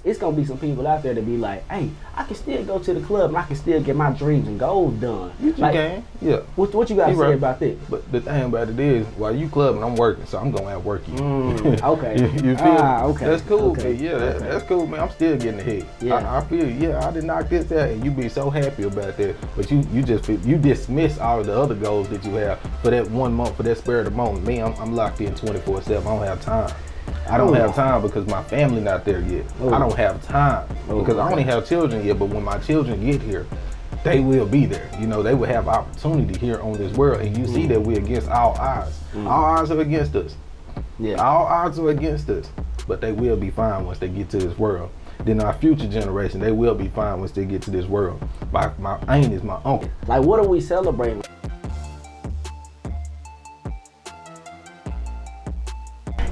it's gonna be some people out there that be like, hey, I can still go to the club and I can still get my dreams and goals done. You can, yeah. What you gotta say about that? But the thing about it is, while you clubbing, I'm working, so I'm gonna have work you. Okay. You feel? Okay. That's cool, okay. Yeah, that's cool, man. I'm still getting ahead. Yeah. I feel, I did knock this out, and you be so happy about that. But you dismiss all of the other goals that you have for that 1 month, for that spur of the moment. Me, I'm locked in 24/7. I don't have time. I don't have time because my family not there yet. I don't have time because I only have children yet. But when my children get here, they will be there. You know, they will have opportunity here on this world. And you see that we're against all odds. All odds are against us. Yeah. All odds are against us. But they will be fine once they get to this world. Then our future generation, they will be fine once they get to this world. My aunt is my uncle. Like, what are we celebrating?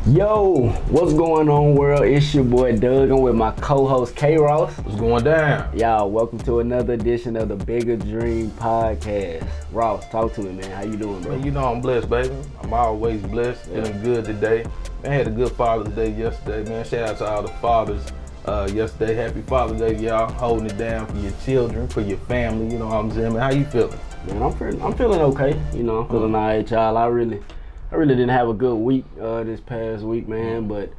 Yo, what's going on, world? It's your boy Doug. I'm with my co-host K-Ross. What's going down? Y'all, welcome to another edition of the Bigger Dream Podcast. Ross, talk to me, man. How you doing, bro? Man, you know I'm blessed, baby. I'm always blessed. Feeling good today. I had a good Father's Day yesterday, man. Shout out to all the fathers yesterday. Happy Father's Day, y'all. Holding it down for your children, for your family. You know what I'm saying, man? How you feeling? Man, I'm feeling okay. You know, I'm feeling all right, y'all. I really didn't have a good week this past week, man. But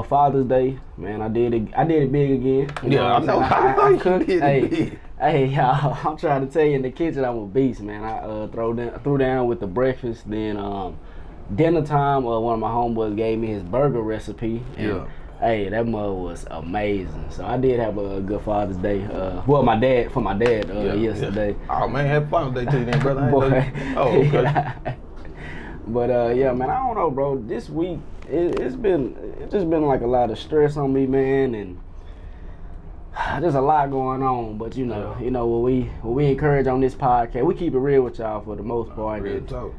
Father's Day, man, I did it big again. I know. I cooked. Hey, y'all, I'm trying to tell you, in the kitchen, I'm a beast, man. I threw down with the breakfast. Then dinner time, one of my homeboys gave me his burger recipe. And, hey, that mug was amazing. So I did have a good Father's Day. For my dad yesterday. Oh man, happy Father's Day to you, then, brother. Boy. Oh, okay. But yeah, man, I don't know, bro. This week it's just been like a lot of stress on me, man, and there's a lot going on. But you know what we encourage on this podcast, we keep it real with y'all for the most part. Real talk.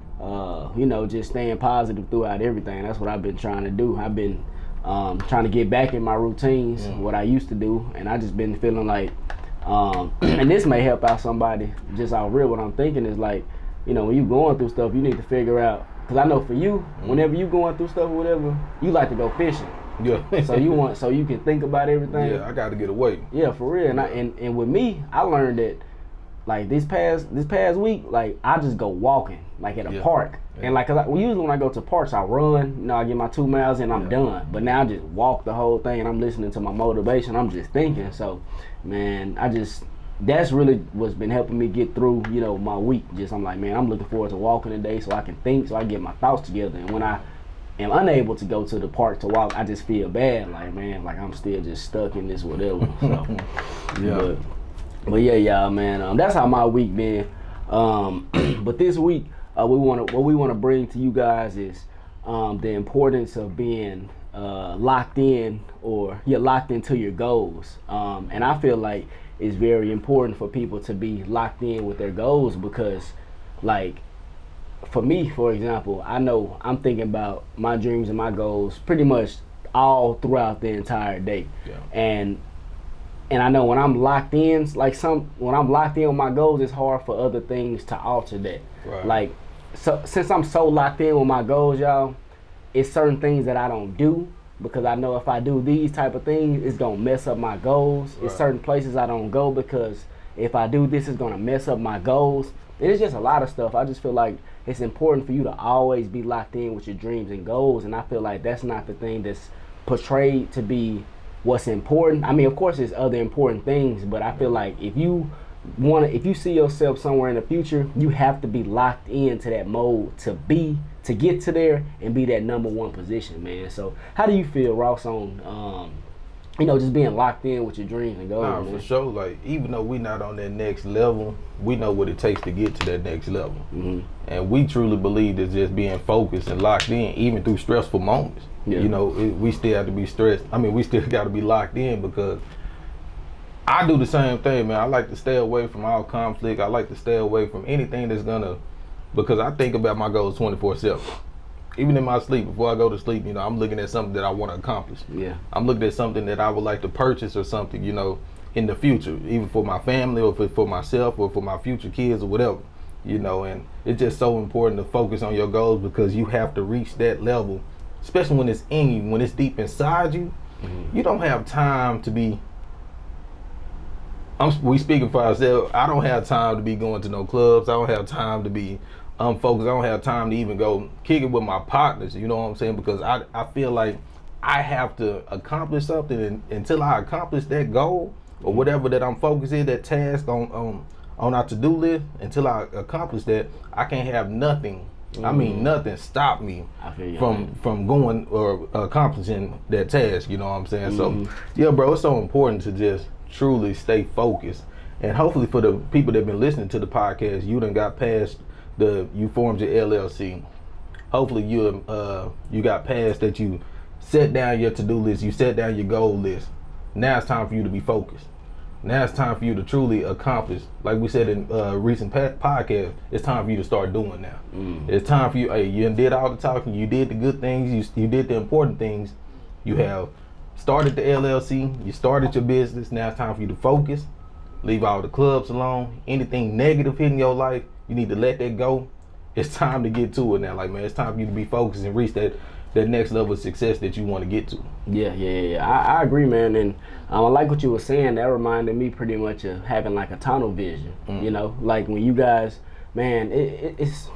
You know, just staying positive throughout everything. That's what I've been trying to do. I've been trying to get back in my routines, what I used to do, and I just been feeling like, and this may help out somebody. Just out real, what I'm thinking is like, you know, when you going through stuff, you need to figure out. Cause I know for you, whenever you going through stuff or whatever, you like to go fishing. Yeah. so you can think about everything. Yeah, I got to get away. Yeah, for real. And with me, I learned that like this past week, like I just go walking like at a park. Yeah. And like, usually when I go to parks, I run. You know, I get my 2 miles and I'm done. But now I just walk the whole thing and I'm listening to my motivation. I'm just thinking. So, man, that's really what's been helping me get through, you know, my week. I'm like, man, I'm looking forward to walking today so I can think, so I get my thoughts together. And when I am unable to go to the park to walk, I just feel bad, like, man, like I'm still just stuck in this whatever. So, but yeah, y'all, man, that's how my week been. But this week, what we want to bring to you guys is the importance of being locked in, or you're locked into your goals. And I feel like it's very important for people to be locked in with their goals, because like for me, for example, I know I'm thinking about my dreams and my goals pretty much all throughout the entire day. And I know when I'm locked in, when I'm locked in with my goals, it's hard for other things to alter that. Right. Like, so since I'm so locked in with my goals, y'all, it's certain things that I don't do, because I know if I do these type of things, it's gonna mess up my goals. Right. It's certain places I don't go because if I do this, it's gonna mess up my goals. And it's just a lot of stuff. I just feel like it's important for you to always be locked in with your dreams and goals. And I feel like that's not the thing that's portrayed to be what's important. I mean, of course, there's other important things, but I feel like if you see yourself somewhere in the future, you have to be locked into that mode to get to there and be that number one position, man. So how do you feel, Ross, on just being locked in with your dreams and goals? Nah, man? for sure. Like, even though we're not on that next level, we know what it takes to get to that next level. And we truly believe that just being focused and locked in, even through stressful moments, you know, we still have to be stressed. I mean, we still got to be locked in, because I do the same thing, man. I like to stay away from all conflict. I like to stay away from anything that's because I think about my goals 24/7. Even in my sleep, before I go to sleep, you know, I'm looking at something that I want to accomplish. Yeah. I'm looking at something that I would like to purchase or something, you know, in the future, even for my family or for myself or for my future kids or whatever, you know. And it's just so important to focus on your goals, because you have to reach that level, especially when it's in you, when it's deep inside you. You don't have time to be. We speaking for ourselves. I don't have time to be going to no clubs. I don't have time to be unfocused. I don't have time to even go kick it with my partners. You know what I'm saying? Because I feel like I have to accomplish something, and until I accomplish that goal or whatever that I'm focused in, that task on our to-do list, until I accomplish that, I can't have nothing. I mean, nothing stop me from going or accomplishing that task. You know what I'm saying? So, yeah, bro, it's so important to just truly stay focused. And hopefully for the people that have been listening to the podcast, you done got past you formed your LLC. Hopefully you got past that, you set down your to-do list, you set down your goal list. Now it's time for you to be focused. Now it's time for you to truly accomplish. Like we said in recent podcast, it's time for you to start doing now. It's time for you, hey, you did all the talking, you did the good things, you did the important things. You have started the LLC, you started your business. Now it's time for you to focus, leave all the clubs alone. Anything negative hitting your life, you need to let that go. It's time to get to it now. Like, man, it's time for you to be focused and reach that next level of success that you want to get to. Yeah. I agree, man. And I like what you were saying. That reminded me pretty much of having like a tunnel vision. You know, like when you guys, man, it's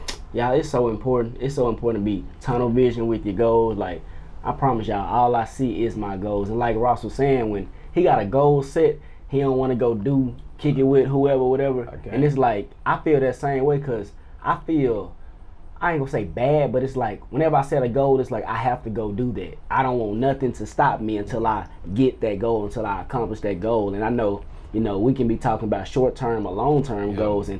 so important. It's so important to be tunnel vision with your goals. Like, I promise y'all, all I see is my goals. And like Ross was saying, when he got a goal set, he don't want to go kick it with whoever, whatever. Okay. And it's like, I feel that same way, because I ain't gonna say bad, but it's like whenever I set a goal, it's like I have to go do that. I don't want nothing to stop me until I get that goal, until I accomplish that goal. And I know, you know, we can be talking about short-term or long-term goals, and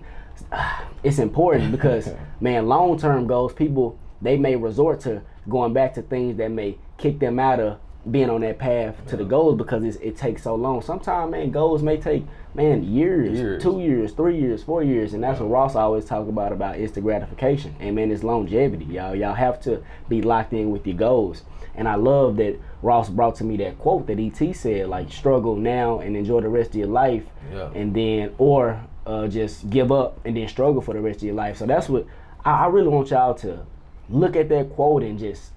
it's important because, man, long-term goals, people, they may resort to going back to things that may kick them out of being on that path to the goals, because it takes so long. Sometimes, man, goals may take, man, years, 2 years, 3 years, 4 years, and that's what Ross always talk about instant gratification. And man, it's longevity, y'all. Y'all have to be locked in with your goals. And I love that Ross brought to me that quote that E.T. said, like, struggle now and enjoy the rest of your life, and then, or just give up and then struggle for the rest of your life. So that's what I really want y'all to look at that quote and just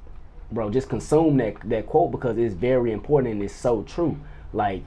consume that quote, because it's very important and it's so true. Like,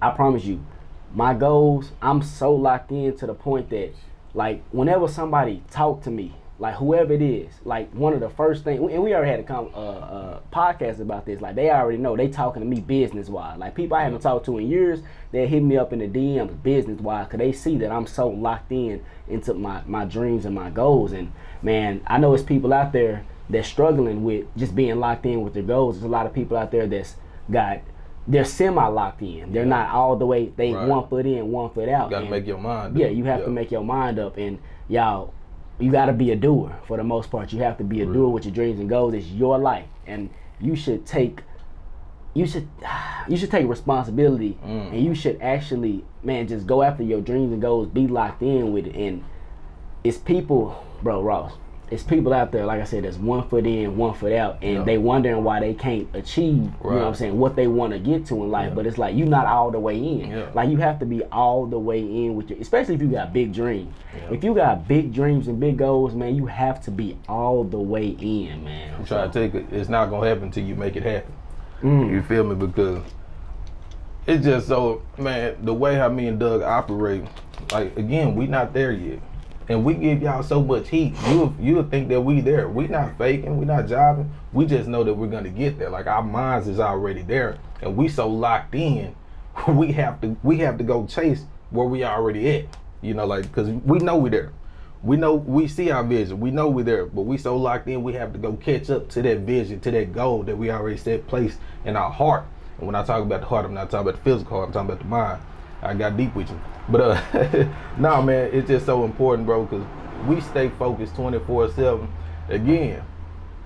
I promise you, my goals, I'm so locked in to the point that, like, whenever somebody talk to me, like whoever it is, like one of the first things, and we already had a podcast about this, like they already know, they talking to me business-wise. Like people I haven't talked to in years, they hit me up in the DMs business-wise, because they see that I'm so locked into my dreams and my goals. And man, I know it's people out there that's struggling with just being locked in with their goals. There's a lot of people out there they're semi-locked in. They're not all the way, they 1 foot in, 1 foot out. You gotta make your mind up. Yeah, you have to make your mind up. And y'all, you gotta be a doer for the most part. You have to be a doer with your dreams and goals. It's your life. And you should take responsibility, and you should actually, man, just go after your dreams and goals, be locked in with it. And it's people, bro, Ross, it's people out there, like I said, that's 1 foot in, 1 foot out, and they wondering why they can't achieve, you know what I'm saying, what they want to get to in life. But it's like, you're not all the way in. Like, you have to be all the way in with your, especially if you got big dreams. If you got big dreams and big goals, man, you have to be all the way in, man. I'm trying to take it, it's not gonna happen until you make it happen. You feel me? Because it's just so, man, the way how me and Doug operate, like, again, we not there yet. And we give y'all so much heat, you'll think that we there. We not faking, we not jobbing. We just know that we're gonna get there. Like, our minds is already there, and we so locked in, we have to go chase where we already at. You know, like, cause we know we there. We know, we see our vision. We know we're there, but we so locked in, we have to go catch up to that vision, to that goal that we already set place in our heart. And when I talk about the heart, I'm not talking about the physical heart, I'm talking about the mind. I got deep with you. But nah, man, it's just so important, bro, because we stay focused 24/7. Again,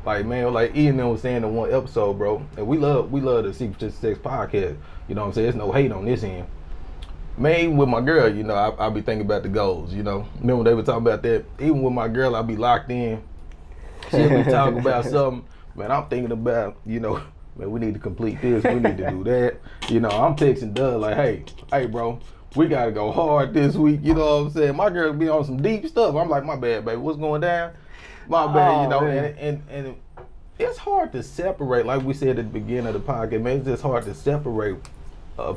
like, man, like Ian was saying in one episode, bro, and we love the Secret to Success podcast. You know what I'm saying? There's no hate on this end. Man, even with my girl, you know, I be thinking about the goals, you know. Remember they were talking about that? Even with my girl, I be locked in. She'll be talking about something. Man, I'm thinking about, you know, man, we need to complete this, we need to do that. You know, I'm texting Doug like, hey, bro, we gotta go hard this week. You know what I'm saying? My girl be on some deep stuff. I'm like, my bad, baby, what's going down? My bad, you know, and it's hard to separate, like we said at the beginning of the podcast, man. It's just hard to separate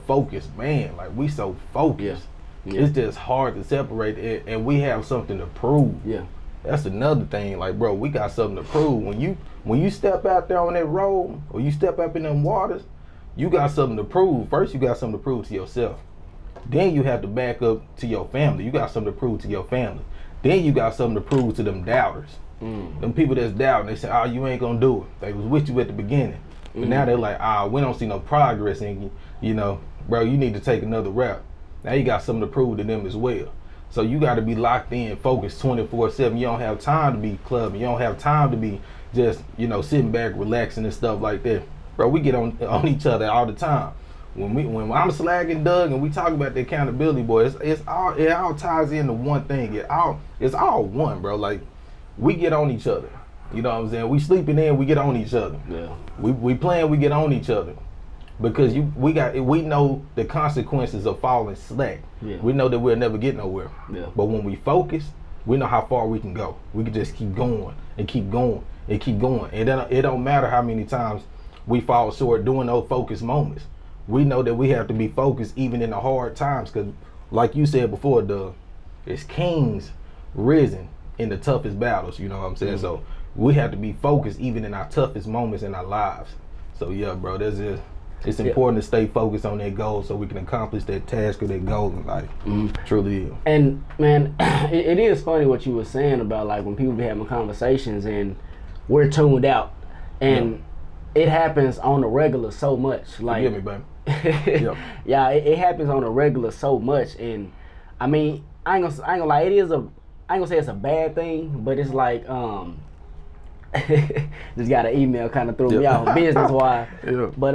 focus, man. Like, we so focused. Yeah. It's just hard to separate it, and we have something to prove. Yeah. That's another thing. Like, bro, we got something to prove. When you step out there on that road, or you step up in them waters, you got something to prove. First, you got something to prove to yourself. Then you have to back up to your family. You got something to prove to your family. Then you got something to prove to them doubters. Them people that's doubting, they say, oh, you ain't gonna do it. They was with you at the beginning. But now they're like, we don't see no progress in you. You know, bro, you need to take another route. Now you got something to prove to them as well. So you got to be locked in, focused 24/7. You don't have time to be clubbing. You don't have time to be just, sitting back, relaxing and stuff like that. Bro, we get on each other all the time. When I'm slagging Doug and we talk about the accountability, boy, it all ties into one thing. It's all one, bro. Like, we get on each other. You know what I'm saying? We sleeping in, we get on each other. Yeah. We playing, we get on each other. Because we know the consequences of falling slack. Yeah. We know that we'll never get nowhere. Yeah. But when we focus, we know how far we can go. We can just keep going and keep going and keep going. And then it don't matter how many times we fall short doing those focus moments. We know that we have to be focused even in the hard times, because like you said before, Doug, it's kings risen in the toughest battles, you know what I'm saying? So we have to be focused even in our toughest moments in our lives. So yeah, bro, it's important to stay focused on that goal so we can accomplish that task or that goal in life. Truly is. And man, it is funny what you were saying about, like, when people be having conversations and we're tuned out, and it happens on a regular so much. Like, forgive me, baby. Yeah, it happens on a regular so much, and I mean, I ain't gonna lie, I ain't gonna say it's a bad thing, but it's like just got an email kind of threw me off business wise. But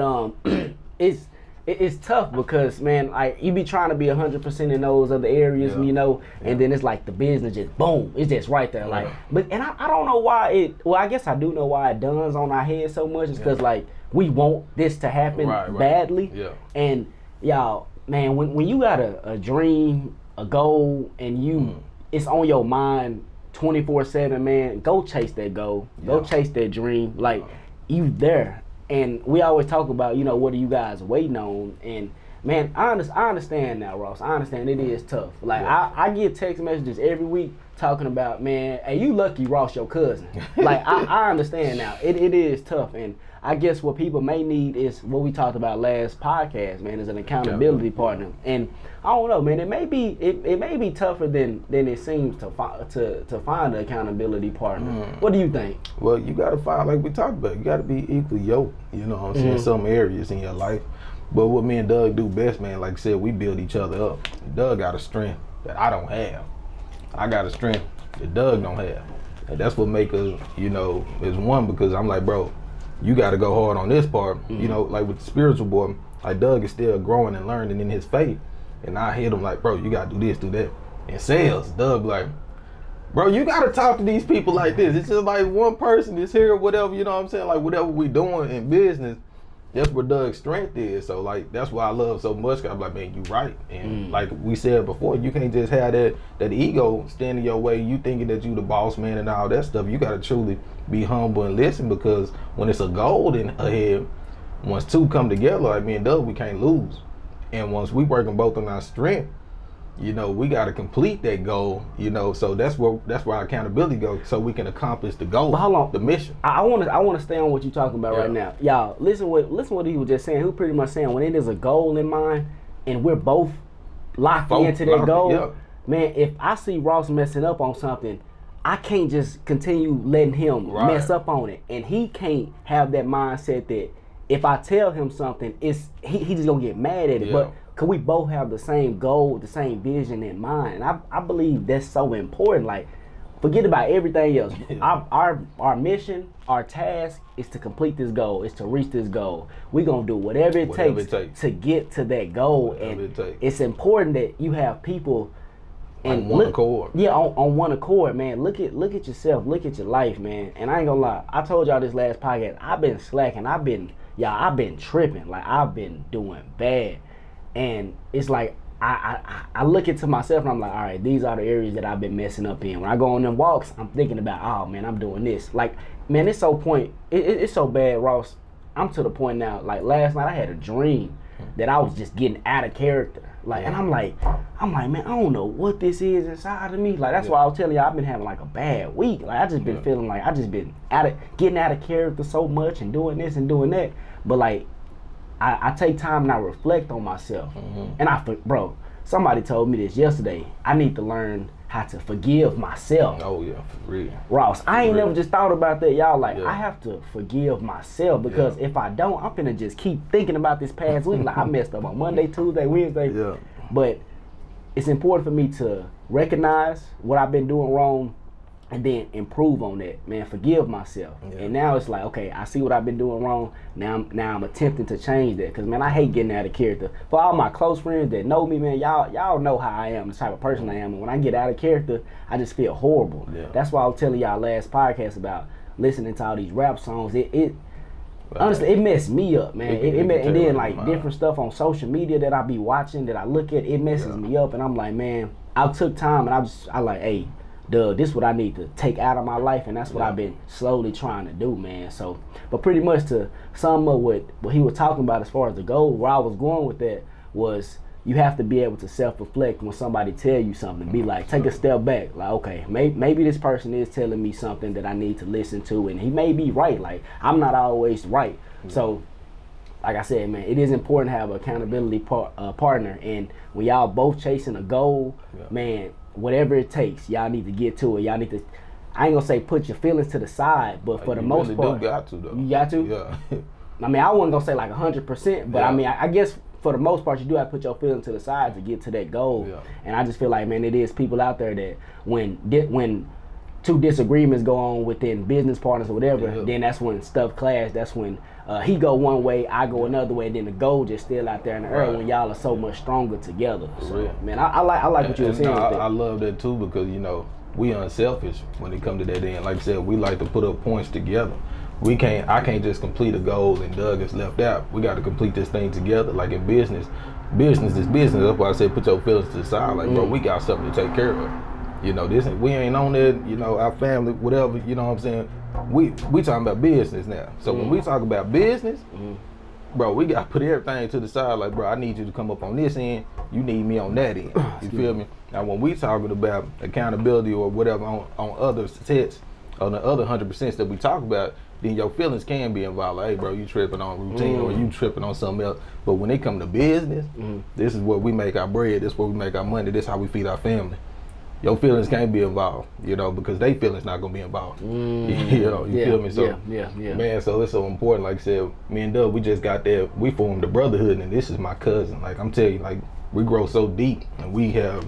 it's tough because, man, like, you be trying to be 100% in those other areas, and then it's like the business just boom, it's just right there. Like, but I don't know why I guess I do know why it dawns on our head so much. It's because like we want this to happen badly. Yeah. And y'all, man, when you got a dream, a goal, and it's on your mind 24/7, man, go chase that goal. Go chase that dream. Like, you there. And we always talk about, what are you guys waiting on? And man, I understand now, Ross. I understand it is tough. Like, I get text messages every week talking about, man, hey, you lucky Ross your cousin. Like, I understand now. It is tough. And I guess what people may need is what we talked about last podcast, man, is an accountability partner. And I don't know, man, it may be tougher than it seems to find an accountability partner. What do you think? Well, you got to find, like we talked about, you got to be equally yoked, you know what I'm saying, some areas in your life. But what me and Doug do best, man, like I said, we build each other up. Doug got a strength that I don't have. I got a strength that Doug don't have. And that's what makes us, is one, because I'm like, bro, you got to go hard on this part. Like with the spiritual boy, like Doug is still growing and learning in his faith. And I hit him like, bro, you got to do this, do that. In sales, Doug like, bro, you got to talk to these people like this. It's just like one person is here, whatever, you know what I'm saying? Like, whatever we doing in business, that's where Doug's strength is. So, like, that's why I love so much. I'm like, man, you right. And like we said before, you can't just have that ego standing your way, you thinking that you the boss man and all that stuff. You got to truly be humble and listen, because when it's a goal in ahead, once two come together, like me and Doug, we can't lose. And once we working both on our strength, we got to complete that goal, so that's where our accountability goes, so we can accomplish the goal, but hold on, the mission. I want to stay on what you're talking about right now. Y'all, listen what he was just saying. He was pretty much saying, when it is a goal in mind and we're both locked into that goal, man, if I see Ross messing up on something, I can't just continue letting him mess up on it. And he can't have that mindset that if I tell him something, he just gonna get mad at it. But cause we both have the same goal, the same vision in mind. And I believe that's so important. Like, forget about everything else. Our mission, our task is to complete this goal, is to reach this goal. We're gonna do whatever it takes to get to that goal. It's important that you have people on one accord. Yeah, on one accord, man. Look at yourself, look at your life, man. And I ain't gonna lie, I told y'all this last podcast, I've been slacking, I've been tripping, like I've been doing bad. And it's like I look into myself and I'm like, all right, these are the areas that I've been messing up in. When I go on them walks, I'm thinking about, oh man, I'm doing this. Like, man, it's it's so bad, Ross. I'm to the point now, like last night I had a dream that I was just getting out of character. Like, and I'm like, man, I don't know what this is inside of me. Like, that's why I was telling you I've been having like a bad week. Like, I just been feeling like I just been getting out of character so much and doing this and doing that. But like, I take time and I reflect on myself. And bro, somebody told me this yesterday. I need to learn how to forgive myself. Oh yeah, for real. Ross, I ain't never just thought about that, y'all. Like, I have to forgive myself because if I don't, I'm finna just keep thinking about this past week. Like, I messed up on Monday, Tuesday, Wednesday. Yeah. But it's important for me to recognize what I've been doing wrong and then improve on that, man. Forgive myself. And now it's like, okay, I see what I've been doing wrong. Now I'm attempting to change that, because man, I hate getting out of character. For all my close friends that know me, man, y'all know how I am, the type of person I am, and when I get out of character, I just feel horrible. That's why I was telling y'all last podcast about listening to all these rap songs. Honestly, it messed me up, man. And then like different stuff on social media that I be watching, that I look at, it messes me up, and I'm like, man, I took time and I like, hey, this is what I need to take out of my life, and that's what I've been slowly trying to do, man. So, but pretty much to sum up what he was talking about as far as the goal, where I was going with that was, you have to be able to self-reflect when somebody tell you something. Be like, take a step back. Like, okay, maybe this person is telling me something that I need to listen to, and he may be right. Like, I'm not always right. So, like I said, man, it is important to have an accountability partner, and when y'all both chasing a goal, man, whatever it takes, y'all need to get to it. Y'all need to, I ain't gonna say put your feelings to the side, but for the most part, you got to, though. You got to? Yeah. I mean, I wasn't gonna say like 100%, but I mean, I guess for the most part, you do have to put your feelings to the side to get to that goal. And I just feel like, man, it is people out there that when two disagreements go on within business partners or whatever, then that's when stuff clash. That's when he go one way, I go another way, and then the goal just still out there in the air when y'all are so much stronger together. So, man, I like what you were saying. I love that too, because we unselfish when it comes to that end. Like I said, we like to put up points together. I can't just complete a goal and Doug is left out. We got to complete this thing together. Like in business is business. That's why I said put your feelings to the side. Like, bro, we got something to take care of. We ain't on it, our family, whatever, you know what I'm saying? We talking about business now. So when we talk about business, bro, we got to put everything to the side. Like, bro, I need you to come up on this end. You need me on that end. You feel me? Now, when we talking about accountability or whatever on other sets, on the other 100% that we talk about, then your feelings can be involved. Like, hey, bro, you tripping on routine or you tripping on something else. But when it come to business, this is where we make our bread. This is where we make our money. This is how we feed our family. Your feelings can't be involved, because they feelings not gonna be involved. You feel me? So, man, so it's so important. Like I said, me and Doug, we just got there. We formed a brotherhood, and this is my cousin. Like, I'm telling you, like, we grow so deep, and we have,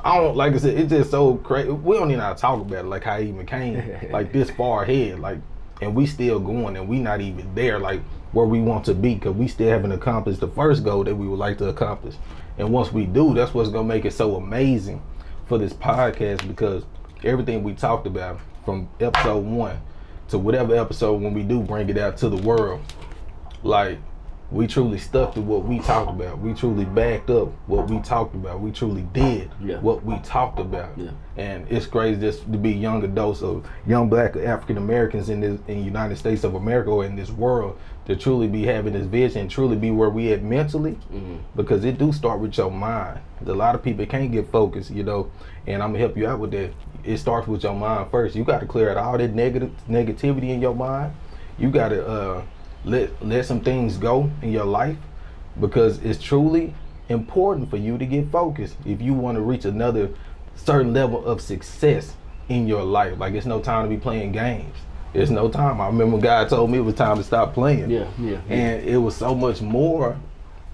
like I said, it's just so crazy. We don't even know how to talk about it, like how he even came like this far ahead, like, and we still going, and we not even there, like where we want to be, because we still haven't accomplished the first goal that we would like to accomplish. And once we do, that's what's gonna make it so amazing for this podcast, because everything we talked about from episode 1 to whatever episode when we do bring it out to the world, like, we truly stuck to what we talked about. We truly backed up what we talked about. We truly did what we talked about. And it's crazy just to be young adults or young black African Americans in the United States of America or in this world, to truly be having this vision, truly be where we at mentally, because it do start with your mind. A lot of people can't get focused, and I'm gonna help you out with that. It starts with your mind first. You got to clear out all that negativity in your mind. You got to let some things go in your life, because it's truly important for you to get focused if you want to reach another certain level of success in your life. Like, it's no time to be playing games. There's no time. I remember a guy told me it was time to stop playing. And it was so much more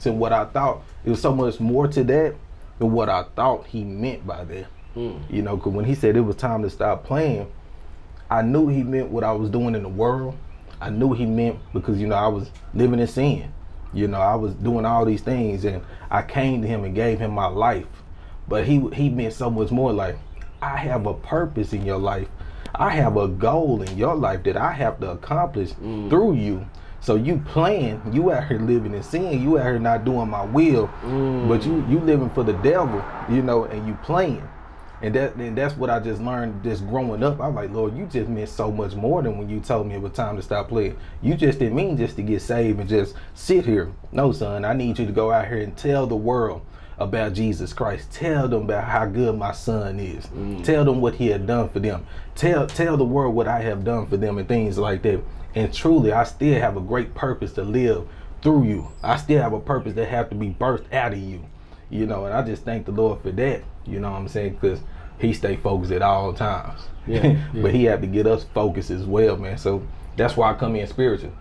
to what I thought. It was so much more to that than what I thought he meant by that. Because when he said it was time to stop playing, I knew he meant what I was doing in the world. I knew he meant because, I was living in sin. I was doing all these things, and I came to him and gave him my life. But he meant so much more. Like, I have a purpose in your life. I have a goal in your life that I have to accomplish through you. So you playing, you out here living in sin, you out here not doing my will, but you living for the devil, and you playing. And that's what I just learned just growing up. I'm like, Lord, you just meant so much more than when you told me it was time to stop playing. You just didn't mean just to get saved and just sit here. No, son, I need you to go out here and tell the world about Jesus Christ. Tell them about how good my son is. Tell them what he had done for them. Tell the world what I have done for them and things like that. And truly, I still have a great purpose to live through you. I still have a purpose that have to be birthed out of you. You know, and I just thank the Lord for that. You know what I'm saying? Because he stay focused at all times. Yeah. But he had to get us focused as well, man. So that's why I come in spiritual.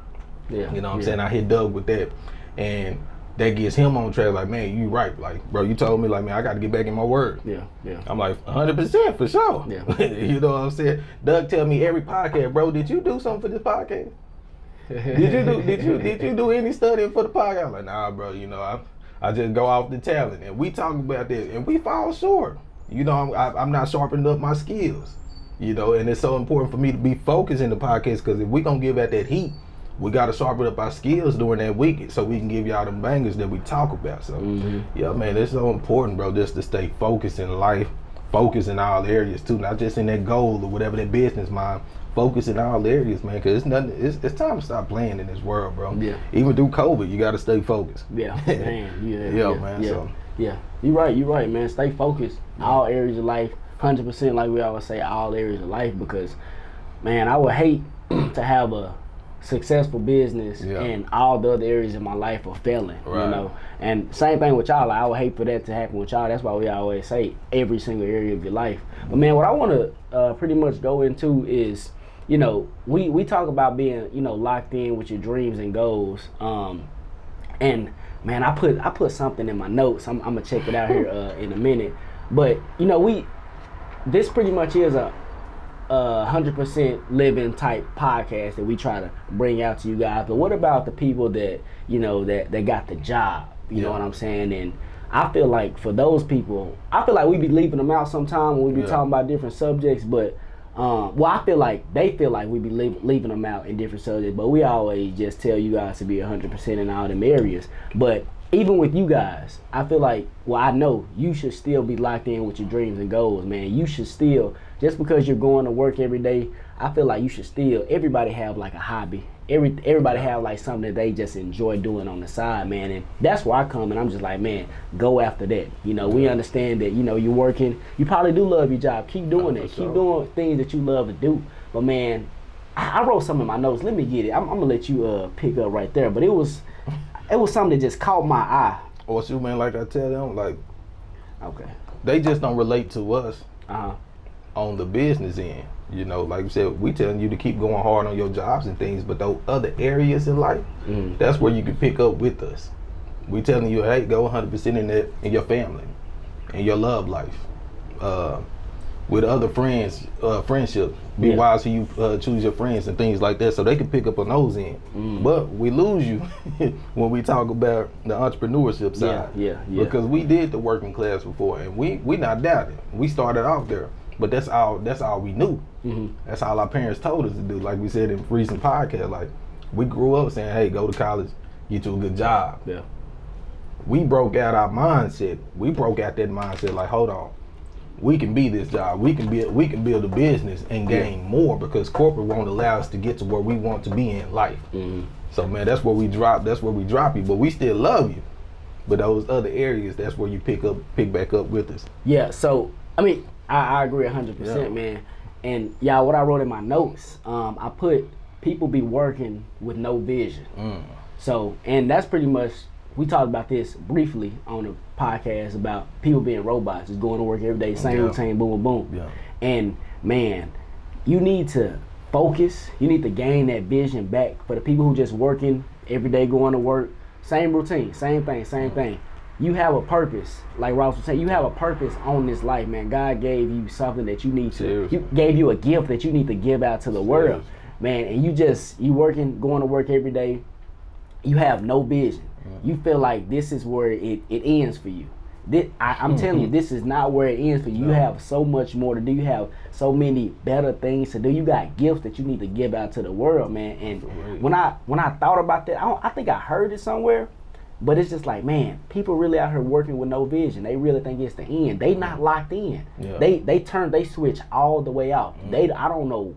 Yeah. You know what I'm saying? I hit Doug with that. And that gets him on track, like, man, you right. Like, bro, you told me, like, man, I got to get back in my word. Yeah. I'm like, 100% for sure. Yeah. You know what I'm saying? Doug tell me every podcast, bro, did you do something for this podcast? Did you do any studying for the podcast? I'm like, nah, bro, you know, I just go off the talent. And we talk about that, and we fall short. You know, I'm not sharpening up my skills. You know, and it's so important for me to be focused in the podcast, because if we gonna give out that heat, we got to sharpen up our skills during that week so we can give y'all them bangers that we talk about. So, yeah, man, it's so important, bro, just to stay focused in life, focus in all areas too, not just in that goal or whatever that business mind. Focus in all areas, man, because it's time to stop playing in this world, bro. Yeah. Even through COVID, you got to stay focused. Yeah, man. Man. So. Yeah, you're right, man. Stay focused. All areas of life, 100%, like we always say, all areas of life, because, man, I would hate to have a successful business and all the other areas of my life are failing, you know. And same thing with y'all. Like, I would hate for that to happen with y'all. That's why we always say every single area of your life. But man, what I want to pretty much go into is, you know, we talk about being, you know, locked in with your dreams and goals. And man, I put something in my notes. I'm gonna check it out here in a minute. But you know, this pretty much is a 100% living type podcast that we try to bring out to you guys. But what about the people that, you know, that got the job? You know what I'm saying? And I feel like for those people, I feel like we be leaving them out sometime when we be talking about different subjects. But well, I feel like they feel like we be leaving them out in different subjects. But we always just tell you guys to be 100% in all them areas. But even with you guys, I feel like, well, I know you should still be locked in with your dreams and goals, man. You should still, just because you're going to work every day, I feel like you should still, everybody have like a hobby. Everybody have like something that they just enjoy doing on the side, man. And that's where I come, and I'm just like, man, go after that. You know, we understand that, you know, you're working, you probably do love your job. Keep doing it. Keep doing things that you love to do. But man, I wrote some in my notes. Let me get it. I'm gonna let you pick up right there. But it was something that just caught my eye. Or shoot, man, like I tell them, like, okay, they just don't relate to us on the business end. You know, like we said, we telling you to keep going hard on your jobs and things, but those other areas in life, that's where you can pick up with us. We telling you, hey, go 100% in that, in your family, in your love life, with other friends, friendship. Be wise who you choose your friends and things like that, so they can pick up on those ends. But we lose you when we talk about the entrepreneurship side. Because we did the working class before, and we not doubting. We started off there, but that's all we knew. That's all our parents told us to do. Like we said in recent podcast, like we grew up saying, hey, go to college, get you a good job. We broke out our mindset. We broke out that mindset like, hold on, we can be this job. We can build a business and gain more, because corporate won't allow us to get to where we want to be in life. So man, that's where we drop you, but we still love you. But those other areas, that's where you pick back up with us. Yeah, so I mean, I agree 100%, man. And y'all, what I wrote in my notes, I put people be working with no vision. So, and that's pretty much, we talked about this briefly on the podcast about people being robots, just going to work every day, same routine, boom, boom, boom. And man, you need to focus. You need to gain that vision back. For the people who just working every day, going to work, same routine, same thing. You have a purpose, like Ross was saying. You have a purpose on this life, man. God gave you something that you need to. He gave you a gift that you need to give out to the world, man. And you working, going to work every day. You have no vision. You feel like this is where it ends for you. I'm telling you, this is not where it ends for you. You have so much more to do. You have so many better things to do. You got gifts that you need to give out to the world, man. And when I thought about that, I think I heard it somewhere, But it's just like, man, people really out here working with no vision. They really think it's the end. They not locked in. Yeah. They switch all the way out. I don't know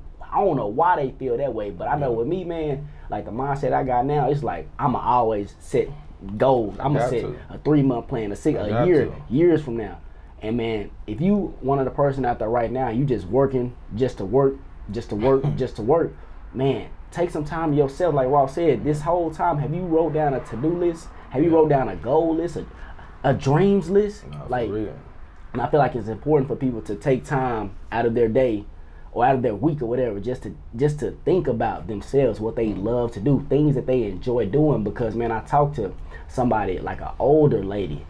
why they feel that way, but I know with me, man, like the mindset I got now, it's like I'ma always set goals. I'ma set a 3-month plan, a year, years from now. And man, if you one of the person out there right now, you just working just to work, man, take some time to yourself. Like Ross said, this whole time, have you wrote down a to-do list? Have you wrote down a goal list, a dreams list? Like, and I feel like it's important for people to take time out of their day or out of their week or whatever, just to think about themselves, what they love to do, things that they enjoy doing. Because man, I talked to somebody, like an older lady.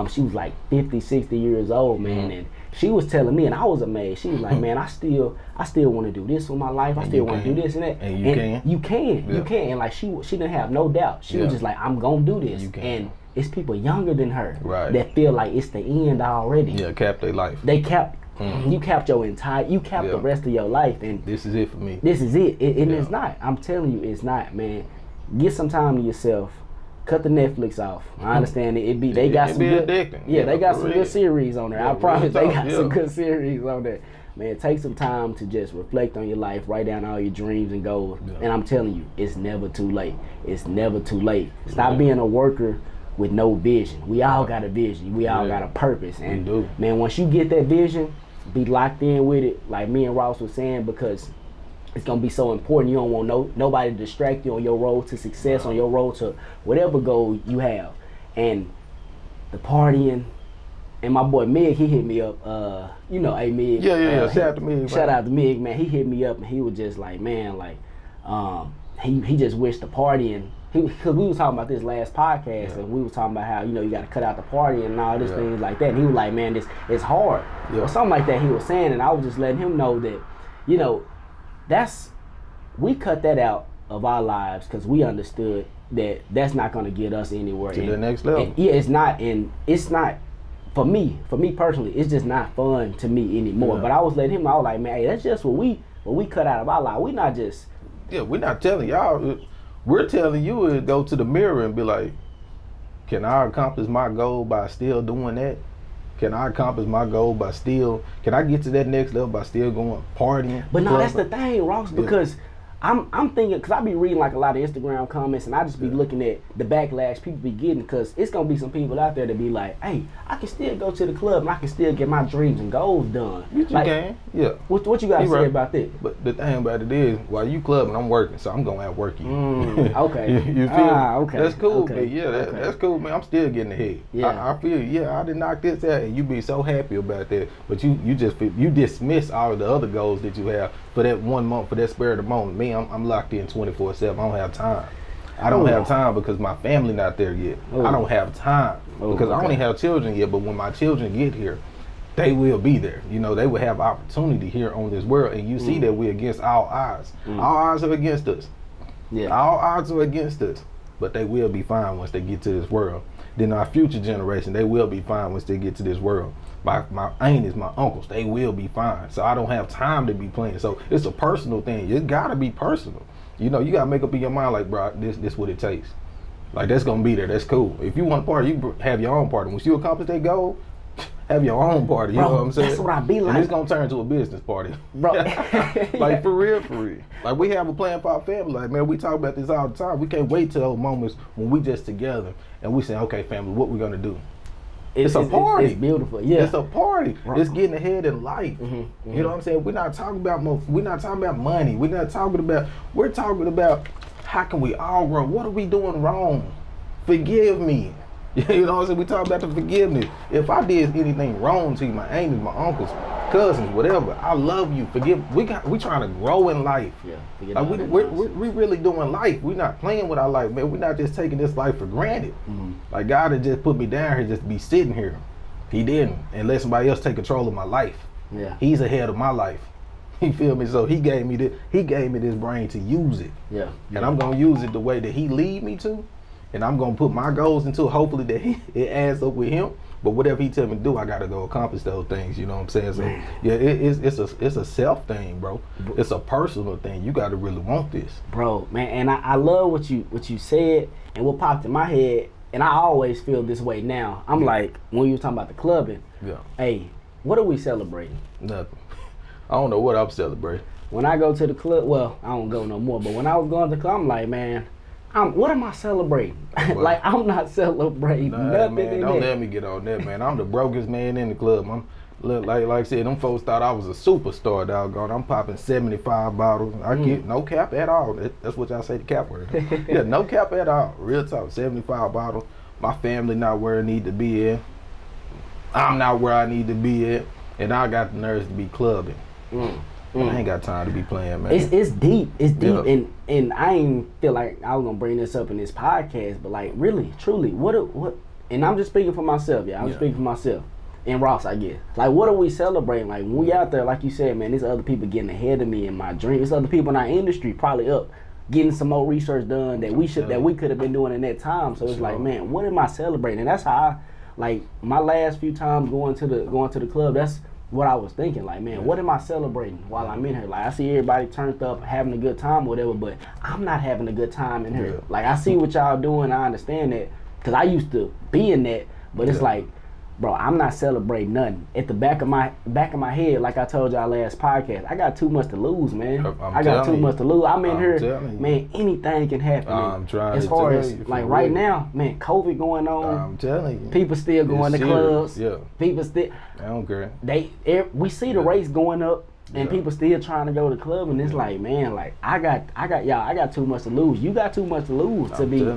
She was like 50, 60 years old, man, and she was telling me, and I was amazed. She was like, man, I still want to do this with my life. I still want to do this and that. And you can. And like she didn't have no doubt. She was just like, I'm gonna do this. And it's people younger than her that feel like it's the end already. Yeah, cap their life. They cap. You capped the rest of your life, and this is it for me. This is it. And it's not. I'm telling you, it's not, man. Get some time to yourself. Cut the Netflix off. I understand they got some good addicting. They got some good series on there. I promise they got some good series on there. Man, take some time to just reflect on your life, write down all your dreams and goals. And I'm telling you, it's never too late. It's never too late. Stop being a worker with no vision. We all got a vision. We all got a purpose. And man, once you get that vision, be locked in with it, like me and Ross was saying, because it's gonna be so important. You don't want nobody to distract you on your road to success, on your road to whatever goal you have. And the partying, and my boy Mig, he hit me up. Hey Mig. Shout out to Mig. Shout out to Mig, man. He hit me up and he was just like, man, like, he just wished the partying. Because we was talking about this last podcast, and we was talking about how you got to cut out the party and all these things like that. And he was like, man, it's hard, or something like that. He was saying, and I was just letting him know that, we cut that out of our lives because we understood that that's not going to get us anywhere. To the next level. It's not, for me personally, it's just not fun to me anymore. But I was letting him know, I was like, man, hey, that's just what we cut out of our life. We're not just... Yeah, we're not telling y'all. We're telling you to go to the mirror and be like, can I accomplish my goal by still doing that? Can I accomplish my goal can I get to that next level by still going partying? But no, that's the thing, Ross, because I'm thinking, because I be reading like a lot of Instagram comments, and I just be looking at the backlash people be getting, because it's going to be some people out there that be like, hey, I can still go to the club and I can still get my dreams and goals done. You can, yeah. What you got to say about that? But the thing about it is, while you clubbing, I'm working, so I'm going to outwork you. Okay. you feel me? Okay. That's cool, okay. man. That's cool, man. I'm still getting ahead. Yeah. I feel, I didn't knock this out, and you be so happy about that, but you dismiss all of the other goals that you have for that 1 month, for that spur of the moment. Me, I'm locked in 24/7. I don't have time. I don't have time because my family not there yet. I don't have time because I only have children yet, but when my children get here, they will be there. They will have opportunity here on this world, and you see that we're against all odds. All odds are against us. Yeah. All odds are against us, but they will be fine once they get to this world. Then our future generation, they will be fine once they get to this world. My aunties, my uncles, they will be fine. So I don't have time to be playing. So it's a personal thing. It's gotta be personal. You gotta make up in your mind, like, bro, this what it takes. Like, that's gonna be there. That's cool. If you want a party, you have your own party. Once you accomplish that goal, have your own party. You know what I'm saying? That's what I be like. And it's gonna turn into a business party, bro. Like, for real. Like, we have a plan for our family. Like, man, we talk about this all the time. We can't wait till those moments when we just together and we say, okay, family, what we gonna do? It's a party. It's beautiful. Yeah. It's a party. It's getting ahead in life. You know what I'm saying? We're not talking about money. We're talking about how can we all grow? What are we doing wrong? Forgive me. You know what I'm saying? We talk about the forgiveness. If I did anything wrong to you, my aunties, my uncles, cousins, whatever, I love you. Forgive. We trying to grow in life. Yeah. Like we really doing life. We're not playing with our life, man. We're not just taking this life for granted. Like, God had just put me down here just to be sitting here. He didn't, and let somebody else take control of my life. Yeah. He's ahead of my life. You feel me? So he gave me this brain to use it. Yeah. And I'm gonna use it the way that he lead me to. And I'm gonna put my goals into it, hopefully that it adds up with him. But whatever he tell me to do, I gotta go accomplish those things. You know what I'm saying? So yeah, it's a self thing, bro. It's a personal thing. You gotta really want this, bro, man. And I love what you said, and what popped in my head and I always feel this way now. I'm like, when you were talking about the clubbing, hey, what are we celebrating? Nothing. I don't know what I'm celebrating. When I go to the club, well, I don't go no more, but when I was going to the club, I'm like, man, what am I celebrating? Like, I'm not celebrating nothing. Man, don't let me get on that, man. I'm the brokest man in the club. Like I said, them folks thought I was a superstar, doggone. I'm popping 75 bottles. I get no cap at all. That's what y'all say, the cap word. Yeah, no cap at all. Real talk, 75 bottles. My family not where I need to be at. I'm not where I need to be at. And I got the nerves to be clubbing. I ain't got time to be playing, man. It's deep. It's deep. Yeah. And I ain't feel like I was gonna bring this up in this podcast, but like really, truly, what and I'm just speaking for myself, I'm speaking for myself. And Ross, I guess. Like, what are we celebrating? Like, when we out there, like you said, man, there's other people getting ahead of me in my dream. There's other people in our industry probably up getting some more research done that we could have been doing in that time. So it's like, man, what am I celebrating? And that's how I, like, my last few times going to the club, that's what I was thinking. Like, man, what am I celebrating while I'm in here? Like, I see everybody turned up, having a good time, whatever, but I'm not having a good time in here. Like, I see what y'all doing. I understand that because I used to be in that, but it's like, bro, I'm not celebrating nothing. At the back of my head, like I told y'all last podcast, I got too much to lose, man. I got too much to lose. I'm in here, man. Anything can happen. I'm trying. As far as like right now, man, COVID going on. I'm telling you, people still going to clubs. Yeah, people still. I don't care. We see the race going up, and people still trying to go to the club, and it's like, man, like I got too much to lose. You got too much to lose to be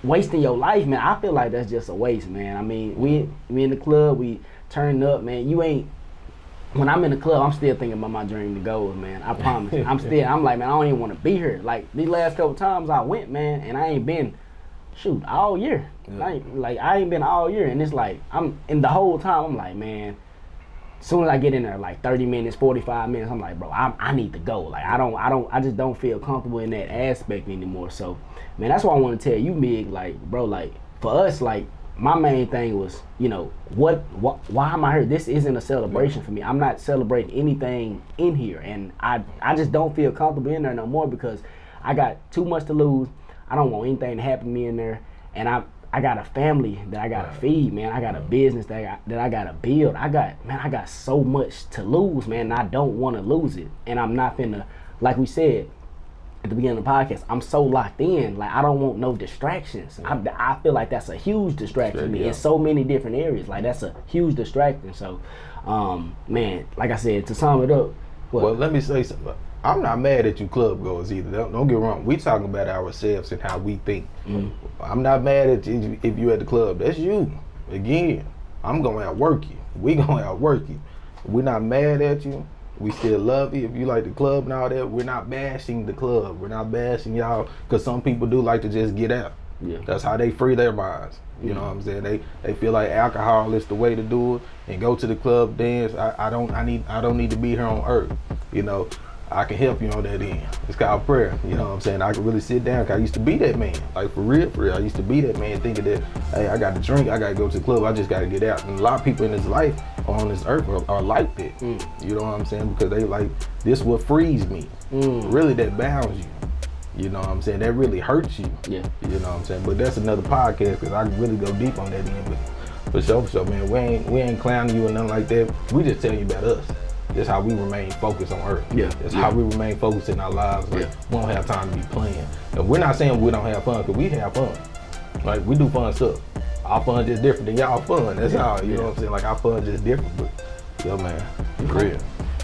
wasting your life, man. I feel like that's just a waste, man. I mean, we in the club, we turn up, man. When I'm in the club, I'm still thinking about my dream to go, man. I promise. I'm like, man, I don't even want to be here. Like, these last couple times I went, man, and I ain't been, all year. I ain't been all year, and it's like, the whole time, I'm like, man, as soon as I get in there, like 30 minutes, 45 minutes, I'm like, bro, I need to go. Like, I just don't feel comfortable in that aspect anymore. So, man, that's why I want to tell you, Mig, like, bro, like, for us, like, my main thing was, why am I here? This isn't a celebration for me. I'm not celebrating anything in here, and I just don't feel comfortable in there no more because I got too much to lose. I don't want anything to happen to me in there, and I got a family that I gotta feed, man. I got a business that I gotta build. I got so much to lose, man, and I don't want to lose it. And I'm not finna, like we said at the beginning of the podcast, I'm so locked in. Like, I don't want no distractions. I feel like that's a huge distraction to me in so many different areas. Like, that's a huge distraction. So, man, like I said, to sum it up. Well, let me say something. I'm not mad at you club goers either. Don't get wrong. We talking about ourselves and how we think. I'm not mad at you if you at the club. That's you. Again, I'm going to outwork you. We going to outwork you. We're not mad at you. We still love you. If you like the club and all that, we're not bashing the club. We're not bashing y'all because some people do like to just get out. Yeah. That's how they free their minds. You know what I'm saying? They feel like alcohol is the way to do it and go to the club, dance. I don't need to be here on earth. I can help you on that end. It's called prayer. You know what I'm saying? I can really sit down. 'Cause I used to be that man. Like, for real. I used to be that man thinking that, hey, I got to drink. I got to go to the club. I just got to get out. And a lot of people in this life or on this earth are like that. You know what I'm saying? Because they like, this what frees me. Really, that bounds you. You know what I'm saying? That really hurts you. Yeah. You know what I'm saying? But that's another podcast because I can really go deep on that end. But for sure, man. We ain't clowning you or nothing like that. We just telling you about us. That's how we remain focused on earth. Yeah. That's how we remain focused in our lives. Like, we don't have time to be playing. And we're not saying we don't have fun, because we have fun. Like, we do fun stuff. Our fun just different than y'all fun. That's how, you know what I'm saying? Like, our fun just different. But, yo, man, real.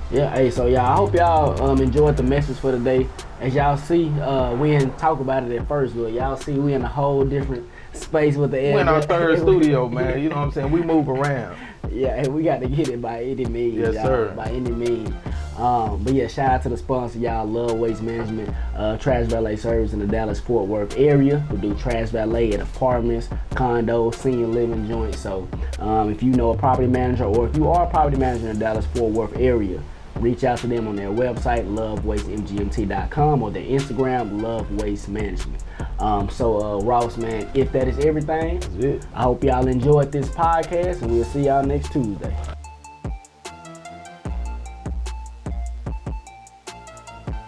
Yeah, hey, so y'all, I hope y'all enjoyed the message for today. As y'all see, we didn't talk about it at first, but y'all see we in a whole different space with the air. We're in our third studio, man. You know what I'm saying? We move around. Yeah, and we got to get it by any means, yes, y'all. Sir. By any means. But yeah, shout out to the sponsor, y'all. Love Waste Management, trash valet service in the Dallas-Fort Worth area. We do trash valet at apartments, condos, senior living joints. So if you know a property manager, or if you are a property manager in the Dallas-Fort Worth area, reach out to them on their website, lovewastemgmt.com, or their Instagram, Love Waste Management. So Ross, man, if that is everything, that's it. I hope y'all enjoyed this podcast, and we'll see y'all next Tuesday.